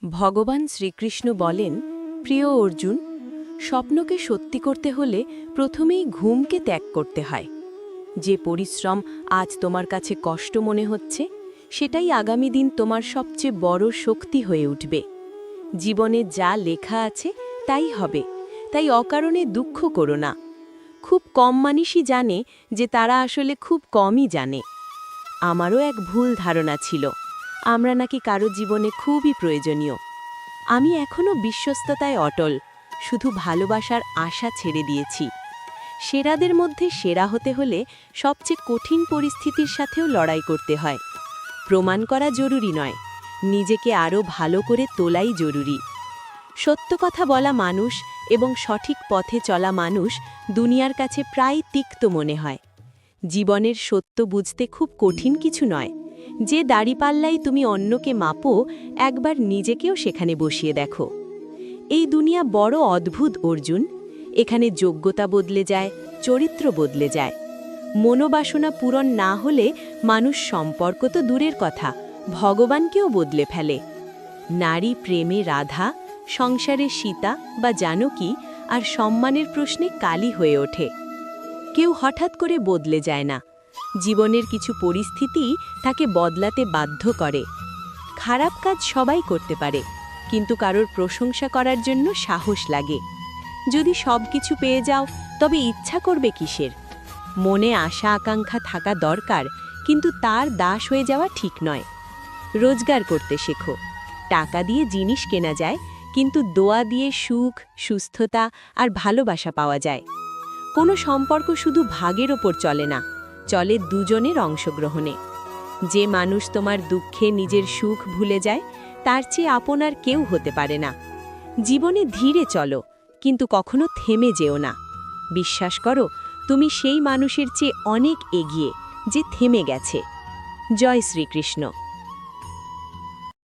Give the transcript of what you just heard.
ভগবান শ্রীকৃষ্ণ বলেন, প্রিয় অর্জুন, স্বপ্নকে সত্যি করতে হলে প্রথমেই ঘুমকে ত্যাগ করতে হয়। যে পরিশ্রম আজ তোমার কাছে কষ্ট মনে হচ্ছে, সেটাই আগামী দিন তোমার সবচেয়ে বড় শক্তি হয়ে উঠবে। জীবনে যা লেখা আছে তাই হবে, তাই অকারণে দুঃখ করো না। খুব কম মানুষই জানে যে তারা আসলে খুব কমই জানে। আমারও এক ভুল ধারণা ছিল, আমরা নাকি কারো জীবনে খুবই প্রয়োজনীয়। আমি এখনও বিশ্বস্ততায় অটল, শুধু ভালোবাসার আশা ছেড়ে দিয়েছি। সেরাদের মধ্যে সেরা হতে হলে সবচেয়ে কঠিন পরিস্থিতির সাথেও লড়াই করতে হয়। প্রমাণ করা জরুরি নয়, নিজেকে আরও ভালো করে তোলাই জরুরি। সত্য কথা বলা মানুষ এবং সঠিক পথে চলা মানুষ দুনিয়ার কাছে প্রায় তিক্ত মনে হয়। জীবনের সত্য বুঝতে খুব কঠিন কিছু নয়। যে দাড়িপাল্লাই তুমি অন্যকে মাপো, একবার নিজেকেও সেখানে বসিয়ে দেখো। এই দুনিয়া বড় অদ্ভুত অর্জুন। এখানে যোগ্যতা বদলে যায়, চরিত্র বদলে যায়। মনোবাসনা পূরণ না হলে মানুষ সম্পর্ক তো দূরের কথা, ভগবানকেও বদলে ফেলে। নারী প্রেমে রাধা, সংসারে সীতা বা জানকী, আর সম্মানের প্রশ্নে কালী হয়ে ওঠে। কেউ হঠাৎ করে বদলে যায় না। জীবনের কিছু পরিস্থিতি তাকে বদলাতে বাধ্য করে। খারাপ কাজ সবাই করতে পারে, কিন্তু কারোর প্রশংসা করার জন্য সাহস লাগে। যদি সব কিছু পেয়ে যাও, তবে ইচ্ছা করবে কিসের? মনে আশা আকাঙ্ক্ষা থাকা দরকার, কিন্তু তার দাস হয়ে যাওয়া ঠিক নয়। রোজগার করতে শেখো। টাকা দিয়ে জিনিস কেনা যায়, কিন্তু দোয়া দিয়ে সুখ, সুস্থতা আর ভালোবাসা পাওয়া যায়। কোনো সম্পর্ক শুধু ভাগের ওপর চলে না, চলে দুজনের অংশগ্রহণে। যে মানুষ তোমার দুঃখে নিজের সুখ ভুলে যায়, তার চেয়ে আপনার কেউ হতে পারে না। জীবনে ধীরে চলো, কিন্তু কখনো থেমে যেও না। বিশ্বাস করো, তুমি সেই মানুষের চেয়ে অনেক এগিয়ে, যে থেমে গেছে। জয় শ্রীকৃষ্ণ।